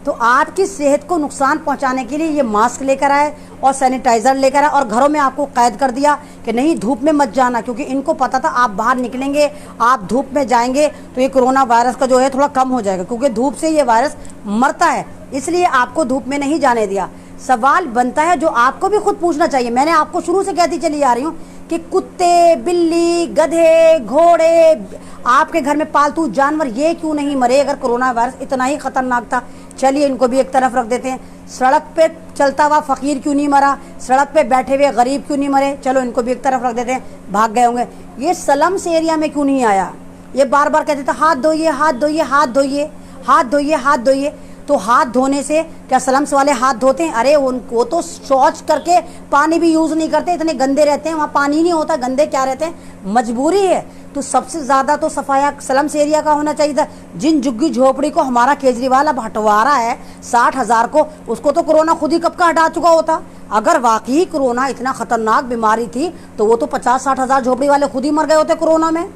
[SPEAKER 1] तो आपकी सेहत को नुकसान पहुंचाने के लिए ये मास्क लेकर आए और सैनिटाइजर लेकर आए और घरों में आपको कैद कर दिया कि नहीं धूप में मत जाना, क्योंकि इनको पता था आप बाहर निकलेंगे, आप धूप में जाएंगे तो ये कोरोना वायरस का जो है थोड़ा कम हो जाएगा, क्योंकि धूप से ये वायरस मरता है, इसलिए आपको धूप में नहीं जाने दिया। सवाल बनता है जो आपको भी खुद पूछना चाहिए, मैंने आपको शुरू से कहती चली आ रही हूँ कि कुत्ते, बिल्ली, गधे, घोड़े, आपके घर में पालतू जानवर ये क्यों नहीं मरे अगर कोरोना वायरस इतना ही खतरनाक था? चलिए इनको भी एक तरफ रख देते हैं। सड़क पे चलता हुआ फकीर क्यों नहीं मरा? सड़क पे बैठे हुए गरीब क्यों नहीं मरे? चलो इनको भी एक तरफ रख देते हैं, भाग गए होंगे। ये स्लम्स एरिया में क्यों नहीं आया? ये बार बार कहते थे हाथ धोइए, हाथ धोइए, हाथ धोइए, हाथ धोइए, हाथ धोइए। तो हाथ धोने से क्या स्लम्स वाले हाथ धोते हैं? अरे उनको तो शौच करके पानी भी यूज नहीं करते, इतने गंदे रहते हैं, वहाँ पानी नहीं होता, गंदे क्या रहते हैं, मजबूरी है। तो सबसे ज्यादा तो सफाया स्लम्स एरिया का होना चाहिए था। जिन झुग्गी झोपड़ी को हमारा केजरीवाल अब हटवा रहा है 60,000 को, उसको तो कोरोना खुद ही कब का हटा चुका होता। अगर वाकई कोरोना इतना खतरनाक बीमारी थी तो वो तो 50-60 हजार झोपड़ी वाले खुद ही मर गए होते कोरोना में।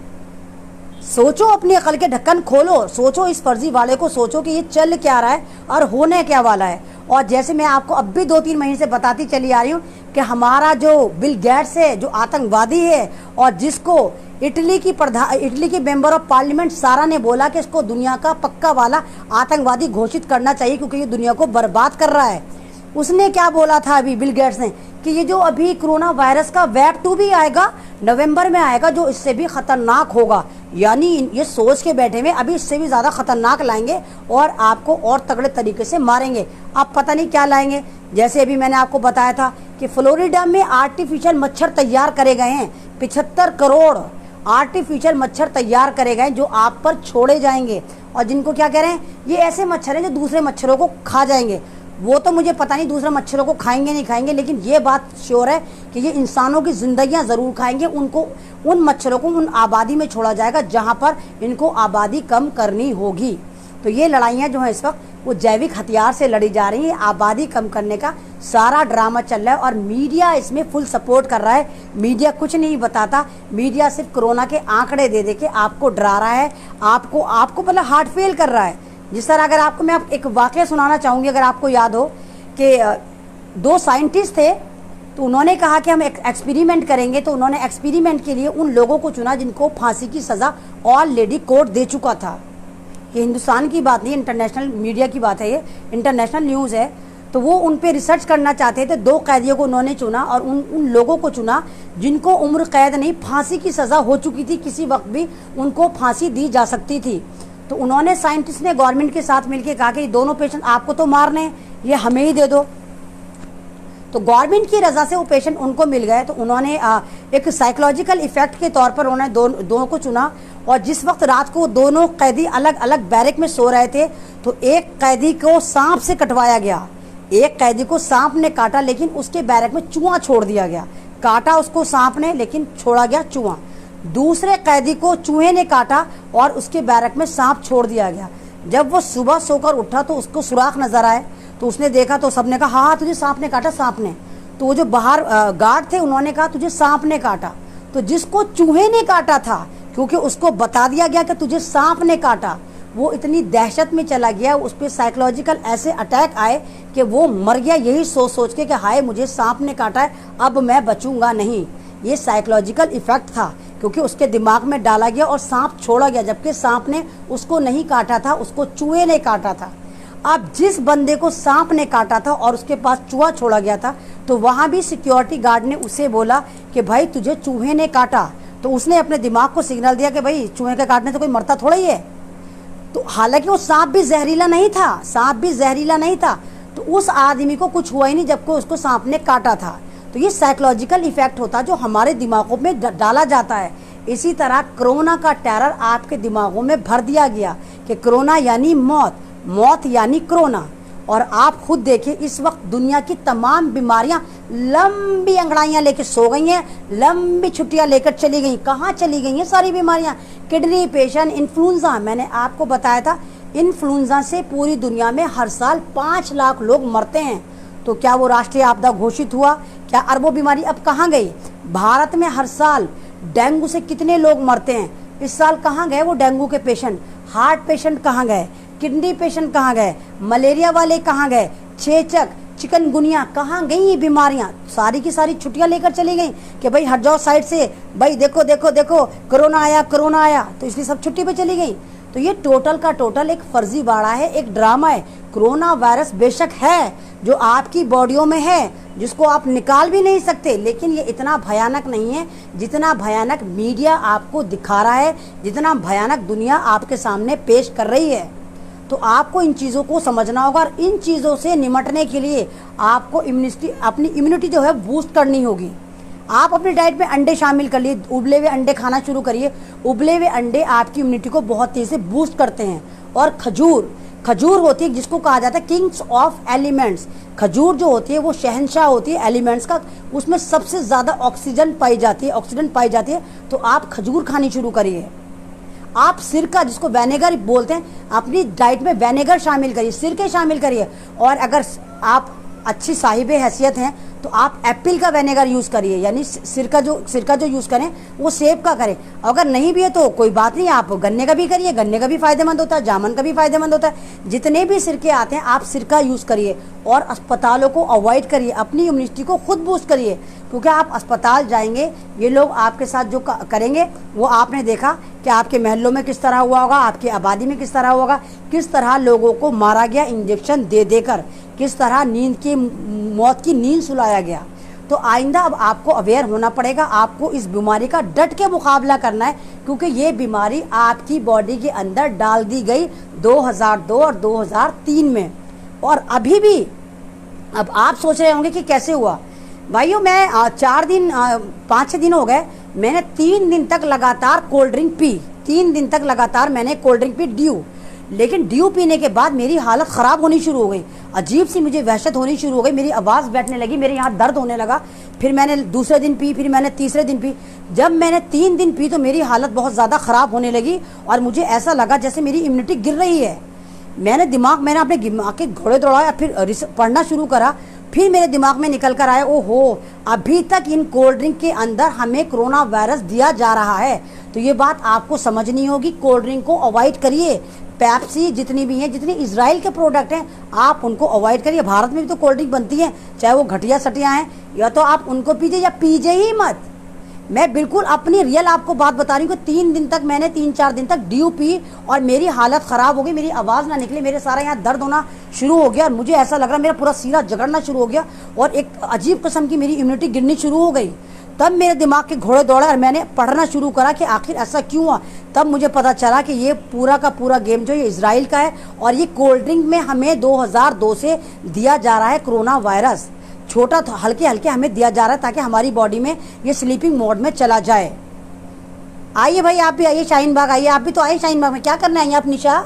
[SPEAKER 1] सोचो, अपनी अकल के ढक्कन खोलो, सोचो, इस फर्जी वाले को सोचो कि ये चल क्या रहा है और होने क्या वाला है। और जैसे मैं आपको अब भी 2-3 महीने से बताती चली आ रही हूँ कि हमारा जो बिल गेट्स है, जो आतंकवादी है और जिसको इटली की मेंबर ऑफ पार्लियामेंट सारा ने बोला कि इसको दुनिया का पक्का वाला आतंकवादी घोषित करना चाहिए क्योंकि ये दुनिया को बर्बाद कर रहा है। उसने क्या बोला था अभी बिल गेट्स ने कि ये जो अभी कोरोना वायरस का वेव 2 भी आएगा, नवंबर में आएगा, जो इससे भी खतरनाक होगा। यानी ये सोच के बैठे हुए अभी इससे भी ज्यादा खतरनाक लाएंगे और आपको और तगड़े तरीके से मारेंगे। आप पता नहीं क्या लाएंगे। जैसे अभी मैंने आपको बताया था कि फ्लोरिडा में आर्टिफिशियल मच्छर तैयार करे गए हैं, 75 करोड़ आर्टिफिशियल मच्छर तैयार करे गए जो आप पर छोड़े जाएंगे। और जिनको क्या कह रहे हैं, ये ऐसे मच्छर हैं जो दूसरे मच्छरों को खा जाएंगे। वो तो मुझे पता नहीं दूसरे मच्छरों को खाएंगे नहीं खाएंगे, लेकिन ये बात श्योर है कि ये इंसानों की जिंदगियां जरूर खाएंगे। उनको, उन मच्छरों को उन आबादी में छोड़ा जाएगा जहां पर इनको आबादी कम करनी होगी। तो ये लड़ाइयां जो है इस वक्त वो जैविक हथियार से लड़ी जा रही है। आबादी कम करने का सारा ड्रामा चल रहा है और मीडिया इसमें फुल सपोर्ट कर रहा है। मीडिया कुछ नहीं बताता, मीडिया सिर्फ कोरोना के आंकड़े दे दे के आपको डरा रहा है, आपको मतलब हार्ट फेल कर रहा है। जिस तरह अगर आपको मैं एक वाकया सुनाना चाहूंगी, अगर आपको याद हो कि 2 साइंटिस्ट थे, तो उन्होंने कहा कि हम एक एक्सपेरिमेंट करेंगे। तो उन्होंने एक्सपेरिमेंट के लिए उन लोगों को चुना जिनको फांसी की सजा ऑलरेडी कोर्ट दे चुका था। ये हिंदुस्तान की बात नहीं, इंटरनेशनल मीडिया की बात है, ये इंटरनेशनल न्यूज़ है। तो वो उन पे रिसर्च करना चाहते थे। 2 कैदियों को उन्होंने चुना और उन लोगों को चुना जिनको उम्र कैद नहीं, फांसी की सजा हो चुकी थी, किसी वक्त भी उनको फांसी दी जा सकती थी। तो उन्होंने, साइंटिस्ट ने गवर्नमेंट के साथ मिलकर कहा कि ये दोनों पेशेंट आपको तो मारने, ये हमें ही दे दो। तो गवर्नमेंट की रजा से वो पेशेंट उनको मिल गए। तो उन्होंने एक साइकोलॉजिकल इफेक्ट के तौर पर उन्होंने दोनों को चुना। और जिस वक्त रात को दोनों कैदी अलग अलग बैरक में सो रहे थे, तो एक कैदी को सांप से कटवाया गया। एक कैदी को सांप ने काटा, लेकिन उसके बैरक में चूहा छोड़ दिया गया। काटा उसको सांप ने, लेकिन छोड़ा गया चूहा। दूसरे कैदी को चूहे ने काटा और उसके बैरक में सांप छोड़ दिया गया। जब वो सुबह सोकर उठा तो उसको सुराख नजर आए, तो उसने देखा तो सबने कहा हाँ तुझे सांप ने काटा, सांप ने। तो वो जो बाहर गार्ड थे उन्होंने कहा तुझे सांप ने काटा। तो जिसको चूहे ने काटा था, क्योंकि उसको बता दिया गया कि तुझे सांप ने काटा, वो इतनी दहशत में चला गया, उस पर साइकोलॉजिकल ऐसे अटैक आए कि वो मर गया, यही सोच के कि हाय मुझे सांप ने काटा है, अब मैं बचूंगा नहीं। ये साइकोलॉजिकल इफेक्ट था, क्योंकि उसके दिमाग में डाला गया और सांप छोड़ा गया, जबकि सांप ने उसको नहीं काटा था, उसको चूहे ने काटा था। अब जिस बंदे को सांप ने काटा था और उसके पास चूहा छोड़ा गया था, तो वहाँ भी सिक्योरिटी गार्ड ने उसे बोला कि भाई तुझे चूहे ने काटा, तो उसने अपने दिमाग को सिग्नल दिया कि भाई चूहे के काटने से कोई मरता थोड़ा ही है। तो हालांकि वो सांप भी जहरीला नहीं था, सांप भी जहरीला नहीं था, तो उस आदमी को कुछ हुआ ही नहीं जबकि उसको सांप ने काटा था। तो ये साइकोलॉजिकल इफेक्ट होता है जो हमारे दिमागों में डाला जाता है। इसी तरह कोरोना का टेरर आपके दिमागों में भर दिया गया कि कोरोना यानी मौत, मौत यानी कोरोना। और आप खुद देखिए इस वक्त दुनिया की तमाम बीमारियां लंबी अंगड़ाइयां लेकर सो गई हैं, लंबी छुट्टियां लेकर चली गई। कहाँ चली गई हैं सारी बीमारियां? किडनी पेशेंट, इन्फ्लुएंजा, मैंने आपको बताया था इन्फ्लुएंजा से पूरी दुनिया में हर साल 5 लाख लोग मरते हैं। तो क्या वो राष्ट्रीय आपदा घोषित हुआ? क्या अरबों बीमारी अब कहाँ गई? भारत में हर साल डेंगू से कितने लोग मरते हैं? इस साल कहाँ गए वो डेंगू के पेशेंट? हार्ट पेशेंट कहाँ गए? किडनी पेशेंट कहाँ गए? मलेरिया वाले कहाँ गए? चेचक, चिकनगुनिया, कहाँ गई ये बीमारियां? सारी की सारी छुट्टियां लेकर चली गई कि भाई हट जाओ साइड से, भाई देखो देखो देखो कोरोना आया, कोरोना आया, तो इसलिए सब छुट्टी पे चली गई। तो ये टोटल का टोटल एक फर्जीवाड़ा है, एक ड्रामा है। कोरोना वायरस बेशक है जो आपकी बॉडियों में है, जिसको आप निकाल भी नहीं सकते, लेकिन ये इतना भयानक नहीं है जितना भयानक मीडिया आपको दिखा रहा है, जितना भयानक दुनिया आपके सामने पेश कर रही है। तो आपको इन चीज़ों को समझना होगा और इन चीज़ों से निपटने के लिए आपको अपनी इम्यूनिटी जो है बूस्ट करनी होगी। आप अपनी डाइट में अंडे शामिल कर लिए, उबले हुए अंडे खाना शुरू करिए। उबले हुए अंडे आपकी इम्यूनिटी को बहुत तेज़ी से बूस्ट करते हैं। और खजूर होती है जिसको कहा जाता है किंग्स ऑफ एलिमेंट्स। खजूर जो होती है वो शहंशाह होती है एलिमेंट्स का, उसमें सबसे ज़्यादा ऑक्सीजन पाई जाती है, तो आप खजूर खानी शुरू करिए। आप सिरका, जिसको वेनेगर बोलते हैं, अपनी डाइट में वेनेगर शामिल करिए, सिरके शामिल करिए। और अगर आप अच्छी साहिबे हैसियत हैं तो आप एप्पल का वेनेगर यूज़ करिए, यानी सिरका जो यूज़ करें वो सेब का करें। अगर नहीं भी है तो कोई बात नहीं, आप गन्ने का भी करिए, गन्ने का भी फ़ायदेमंद होता है, जामुन का भी फ़ायदेमंद होता है। जितने भी सिरके आते हैं आप सिरका यूज़ करिए और अस्पतालों को अवॉइड करिए, अपनी इम्यूनिटी को खुद बूस्ट करिए। क्योंकि आप अस्पताल जाएंगे, ये लोग आपके साथ जो करेंगे वो आपने देखा कि आपके महल्लों में किस तरह हुआ होगा, आपकी आबादी में किस तरह होगा, किस तरह लोगों को मारा गया इंजेक्शन दे देकर, किस तरह मौत की नींद सुलाया गया। तो आइंदा अब आपको अवेयर होना पड़ेगा, आपको इस बीमारी का डट के मुकाबला करना है, क्योंकि ये बीमारी आपकी बॉडी के अंदर डाल दी गई 2002 और 2003 में। और अभी भी अब आप सोच रहे होंगे कि कैसे हुआ। भाइयों, मैं 5-6 दिन हो गए, मैंने 3 दिन तक लगातार कोल्ड ड्रिंक पी, 3 दिन तक लगातार मैंने कोल्ड ड्रिंक पी, ड्यू। लेकिन ड्यू पीने के बाद मेरी हालत ख़राब होनी शुरू हो गई, अजीब सी मुझे वहशत होनी शुरू हो गई, मेरी आवाज़ बैठने लगी, मेरे यहाँ दर्द होने लगा। फिर मैंने दूसरे दिन पी, फिर मैंने तीसरे दिन पी। जब मैंने 3 दिन पी तो मेरी हालत बहुत ज़्यादा ख़राब होने लगी और मुझे ऐसा लगा जैसे मेरी इम्यूनिटी गिर रही है। मैंने अपने दिमाग के घोड़े दौड़ाया, फिर पढ़ना शुरू करा। फिर मेरे दिमाग में निकल कर आया, ओहो, अभी तक इन कोल्ड ड्रिंक के अंदर हमें कोरोना वायरस दिया जा रहा है। तो ये बात आपको समझनी होगी, कोल्ड ड्रिंक को अवॉइड करिए। पेप्सी जितनी भी हैं, जितने इजराइल के प्रोडक्ट हैं, आप उनको अवॉइड करिए। भारत में भी तो कोल्ड ड्रिंक बनती है, चाहे वो घटिया सटिया हैं, या तो आप उनको पीजिए या पीजिए ही मत। मैं बिल्कुल अपनी रियल आपको बात बता रही हूँ कि 3-4 दिन तक ड्यू पी और मेरी हालत ख़राब हो गई, मेरी आवाज़ ना निकली, मेरे सारा यहाँ दर्द होना शुरू हो गया और मुझे ऐसा लग रहा मेरा पूरा सीना जगड़ना शुरू हो गया और एक अजीब किस्म की मेरी इम्यूनिटी गिरनी शुरू हो गई। तब मेरे दिमाग के घोड़े दौड़े और मैंने पढ़ना शुरू करा कि आखिर ऐसा क्यों हुआ। तब मुझे पता चला कि ये पूरा का पूरा गेम जो ये इजराइल का है और ये कोल्ड ड्रिंक में हमें 2002 से दिया जा रहा है कोरोना वायरस। छोटा हल्के हल्के हमें दिया जा रहा है ताकि हमारी बॉडी में ये स्लीपिंग मोड में चला जाए। आइए भाई, आप भी आइए शाहीन बाग, आइए, आप भी तो आइए शाहीन बाग में। क्या करना है आप निशा?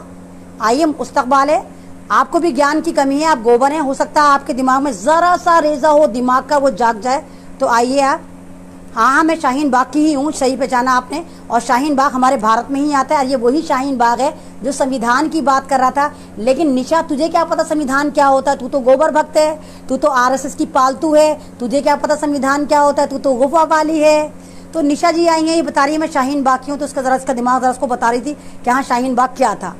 [SPEAKER 1] आइए, मुस्तकबाल है, आपको भी ज्ञान की कमी है, आप गोबर हैं, हो सकता है आपके दिमाग में ज़रा सा रेजा हो दिमाग का, वो जाग जाए। तो आइए आप। हाँ, मैं शाहीन बाग की ही हूँ, सही पहचाना आपने। और शाहीन बाग हमारे भारत में ही आता है और ये वही शाहीन बाग है जो संविधान की बात कर रहा था। लेकिन निशा, तुझे क्या पता संविधान क्या होता है? तू तो गोबर भक्त है, तू तो आरएसएस की पालतू है, तुझे क्या पता संविधान क्या होता है? तू तो गुफा वाली है। तो निशा जी आई हैं, ये बता रही है मैं शाहीन बाग की हूँ, तो इसका दिमाग उसको बता रही थी कि हाँ शाहीन बाग क्या था।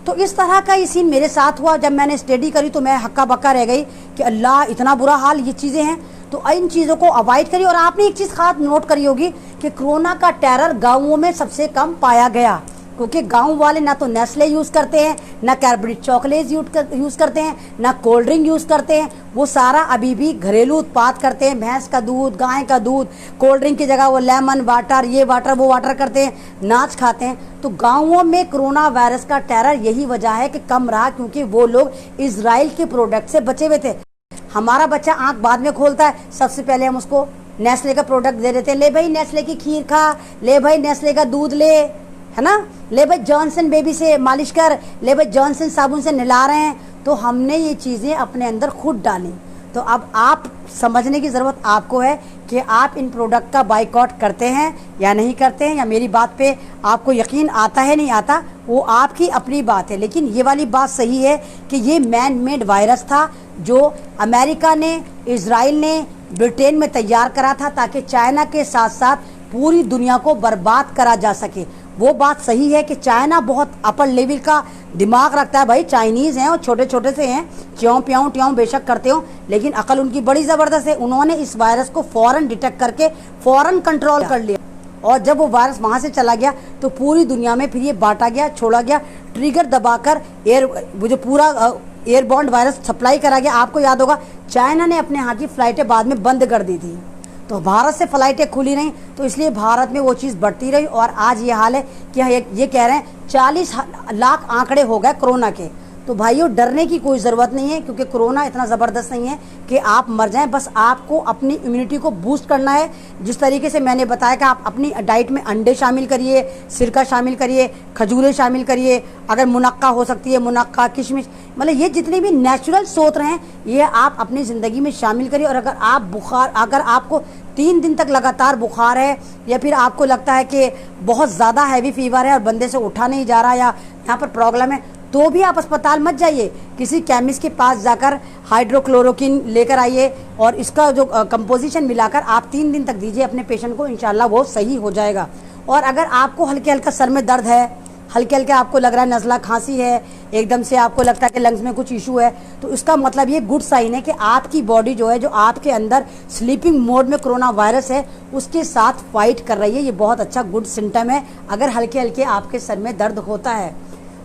[SPEAKER 1] तो इस तरह का ये सीन मेरे साथ हुआ। जब मैंने स्टडी करी तो मैं हक्का बक्का रह गई कि अल्लाह, इतना बुरा हाल, ये चीज़ें हैं। तो इन चीज़ों को अवॉइड करिए। और आपने एक चीज़ खास नोट करी होगी कि कोरोना का टेरर गाँवों में सबसे कम पाया गया। क्योंकि गांव वाले ना तो नेस्ले यूज़ करते हैं, ना कैडबरी चॉकलेट यूज़ करते हैं, ना कोल्ड ड्रिंक यूज़ करते हैं। वो सारा अभी भी घरेलू उत्पाद करते हैं, भैंस का दूध, गाय का दूध। कोल्ड ड्रिंक की जगह वो लेमन वाटर, ये वाटर वो वाटर करते हैं, नाच खाते हैं। तो गाँवों में कोरोना वायरस का टेरर यही वजह है कि कम रहा, क्योंकि वो लोग इजराइल के प्रोडक्ट से बचे हुए थे। हमारा बच्चा आंख बाद में खोलता है, सबसे पहले हम उसको नेस्ले का प्रोडक्ट दे देते हैं। ले भाई नेस्ले की खीर खा, ले भाई नेस्ले का दूध ले, है ना, ले भाई जॉनसन बेबी से मालिश कर, ले भाई जॉनसन साबुन से नहला रहे हैं। तो हमने ये चीज़ें अपने अंदर खुद डाली। तो अब आप समझने की ज़रूरत आपको है कि आप इन प्रोडक्ट का बाइकआउट करते हैं या नहीं करते हैं, या मेरी बात पे आपको यकीन आता है नहीं आता, वो आपकी अपनी बात है। लेकिन ये वाली बात सही है कि ये मैन मेड वायरस था जो अमेरिका ने, इजराइल ने, ब्रिटेन में तैयार करा था, ताकि चाइना के साथ साथ पूरी दुनिया को बर्बाद करा जा सके। वो बात सही है कि चाइना बहुत अपर लेवल का दिमाग रखता है, भाई चाइनीज़ हैं और छोटे छोटे से हैं, च्यों प्यों ट्यों बेशक करते हो, लेकिन अकल उनकी बड़ी ज़बरदस्त है। उन्होंने इस वायरस को फ़ौरन डिटेक्ट करके फ़ौरन कंट्रोल कर लिया, और जब वो वायरस वहाँ से चला गया तो पूरी दुनिया में फिर ये बांटा गया, छोड़ा गया, ट्रिगर दबाकर वो जो पूरा एयरबॉर्न वायरस सप्लाई करा गया। आपको याद होगा चाइना ने अपने यहाँ की फ़्लाइटें बाद में बंद कर दी थी, तो भारत से फ़्लाइटें खुली नहीं, तो इसलिए भारत में वो चीज़ बढ़ती रही। और आज ये हाल है कि ये कह रहे हैं 40 लाख आंकड़े हो गए कोरोना के। तो भाइयों डरने की कोई ज़रूरत नहीं है, क्योंकि कोरोना इतना ज़बरदस्त नहीं है कि आप मर जाएं। बस आपको अपनी इम्यूनिटी को बूस्ट करना है। जिस तरीके से मैंने बताया कि आप अपनी डाइट में अंडे शामिल करिए, सिरका शामिल करिए, खजूरें शामिल करिए, अगर मुनक्का हो सकती है मुनक्का, किशमिश, मतलब ये जितने भी नेचुरल स्रोत हैं ये आप अपनी ज़िंदगी में शामिल करिए। और अगर आपको 3 दिन तक लगातार बुखार है, या फिर आपको लगता है कि बहुत ज़्यादा हैवी फीवर है और बंदे से उठा नहीं जा रहा, या यहाँ पर प्रॉब्लम है, तो भी आप अस्पताल मत जाइए, किसी केमिस्ट के पास जाकर हाइड्रोक्लोरोक्विन लेकर आइए और इसका जो कंपोजिशन मिलाकर आप 3 दिन तक दीजिए अपने पेशेंट को, इंशाल्लाह वो सही हो जाएगा। और अगर आपको हल्के हल्का सर में दर्द है, हल्के हल्के आपको लग रहा है नज़ला खांसी है, एकदम से आपको लगता है कि लंग्स में कुछ इशू है, तो इसका मतलब ये गुड साइन है कि आपकी बॉडी जो है, जो आपके अंदर स्लीपिंग मोड में कोरोना वायरस है उसके साथ फाइट कर रही है। ये बहुत अच्छा गुड सिम्टम है अगर हल्के हल्के आपके सर में दर्द होता है।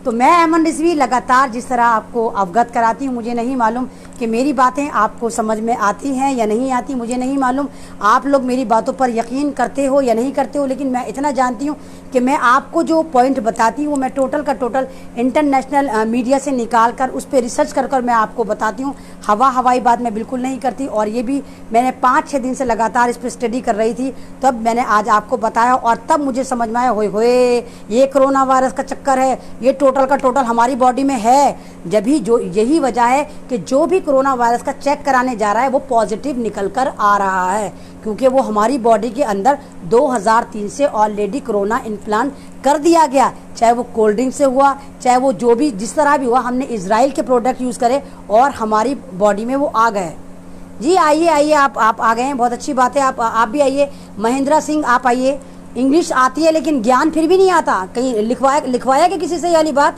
[SPEAKER 1] तो मैं अमन रिजवी लगातार जिस तरह आपको अवगत कराती हूँ, मुझे नहीं मालूम कि मेरी बातें आपको समझ में आती हैं या नहीं आती, मुझे नहीं मालूम आप लोग मेरी बातों पर यकीन करते हो या नहीं करते हो, लेकिन मैं इतना जानती हूँ कि मैं आपको जो पॉइंट बताती हूँ वो मैं टोटल का टोटल इंटरनेशनल मीडिया से निकाल कर उस पर रिसर्च कर मैं आपको बताती हूँ। हवाई बात मैं बिल्कुल नहीं करती, और ये भी मैंने 5-6 दिन से लगातार इस पर स्टडी कर रही थी, तब मैंने आज आपको बताया, और तब मुझे समझ में आया होए ये कोरोना वायरस का चक्कर है, ये टोटल का टोटल हमारी बॉडी में है। जब ही जो यही वजह है कि जो भी कोरोना वायरस का चेक कराने जा रहा है वो पॉजिटिव निकल कर आ रहा है, क्योंकि वो हमारी बॉडी के अंदर 2003 से ऑलरेडी कोरोना इम्प्लांट कर दिया गया, चाहे वो कोल्ड ड्रिंक से हुआ, चाहे वो जो भी जिस तरह भी हुआ, हमने इजराइल के प्रोडक्ट यूज़ करे और हमारी बॉडी में वो आ गए। जी आइए आप आ गए हैं, बहुत अच्छी बात है, आप भी आइए। महेंद्रा सिंह आप आइए। इंग्लिश आती है लेकिन ज्ञान फिर भी नहीं आता, कहीं लिखवाया कि किसी से ये वाली बात?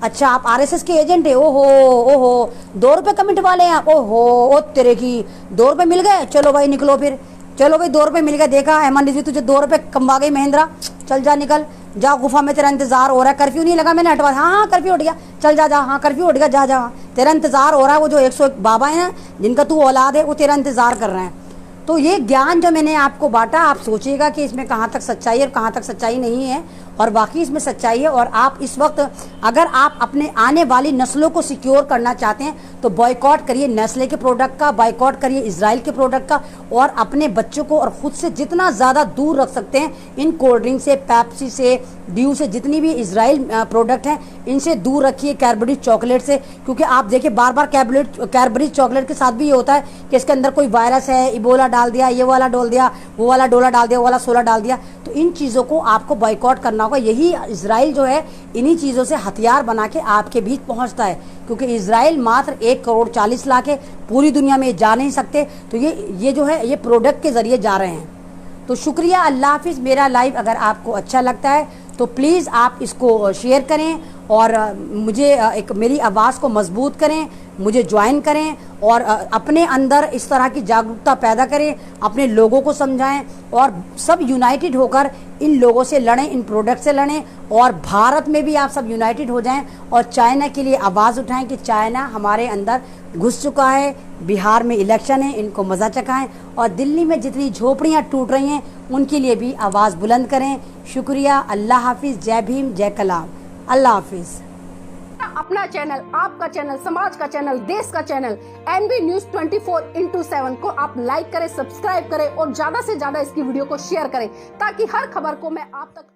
[SPEAKER 1] अच्छा आप आरएसएस के एजेंट है? ओहो 2 रुपये कमेंट वाले हैं आप? ओहो तेरे की 2 रुपये मिल गए, चलो भाई निकलो फिर, चलो भाई 2 रुपये मिल गए। देखा अहमद रिजवी तुझे 2 रुपये कमवा गई महेंद्रा, चल जा निकल जा, गुफा में तेरा इंतजार हो रहा है। कर्फ्यू नहीं लगा मैंने हटवा, हाँ कर्फ्यू उठ गया, चल जा, हाँ कर्फ्यू उठ गया, जा तेरा इंतजार हो रहा है। वो जो 101 बाबा है ना जिनका तू औलाद है वो तेरा इंतजार कर रहे हैं। तो ये ज्ञान जो मैंने आपको बांटा, आप सोचिएगा कि इसमें कहाँ तक सच्चाई है और कहाँ तक सच्चाई नहीं है, और बाकी इसमें सच्चाई है। और आप इस वक्त अगर आप अपने आने वाली नस्लों को सिक्योर करना चाहते हैं तो बॉयकॉट करिए नेस्ले के प्रोडक्ट का, बॉयकॉट करिए इजराइल के प्रोडक्ट का, और अपने बच्चों को और ख़ुद से जितना ज़्यादा दूर रख सकते हैं इन कोल्ड ड्रिंक से, पेप्सी से, ड्यू से, जितनी भी इजराइल प्रोडक्ट हैं इनसे दूर रखिए। कैडबरी चॉकलेट से, क्योंकि आप देखिए बार बार कैडबरी चॉकलेट के साथ भी ये होता है कि इसके अंदर कोई वायरस है, इबोला डाल दिया, ये वाला डाल दिया, वो वाला डोला डाल दिया, वो वाला सोला डाल दिया। तो इन चीज़ों को आपको बॉयकॉट करना होगा। यही इजराइल जो है इन्हीं चीज़ों से हथियार बना के आपके बीच पहुंचता है, क्योंकि इजराइल मात्र 1,40,00,000 है, पूरी दुनिया में जा नहीं सकते। तो ये जो है ये प्रोडक्ट के ज़रिए जा रहे हैं। तो शुक्रिया, अल्लाह हाफिज़। मेरा लाइव अगर आपको अच्छा लगता है तो प्लीज़ आप इसको शेयर करें और मुझे एक मेरी आवाज़ को मजबूत करें, मुझे ज्वाइन करें और अपने अंदर इस तरह की जागरूकता पैदा करें, अपने लोगों को समझाएं और सब यूनाइटेड होकर इन लोगों से लड़ें, इन प्रोडक्ट से लड़ें। और भारत में भी आप सब यूनाइटेड हो जाएं और चाइना के लिए आवाज़ उठाएं कि चाइना हमारे अंदर घुस चुका है। बिहार में इलेक्शन है, इनको मज़ा चखाएं और दिल्ली में जितनी झोपड़ियां टूट रही हैं उनके लिए भी आवाज़ बुलंद करें। शुक्रिया। अल्लाह हाफिज़। जय भीम, जय कलाम। अल्लाह हाफिज़।
[SPEAKER 2] अपना चैनल, आपका चैनल, समाज का चैनल, देश का चैनल एनबी न्यूज 24/7 को आप लाइक करें, सब्सक्राइब करें और ज्यादा से ज्यादा इसकी वीडियो को शेयर करें ताकि हर खबर को मैं आप तक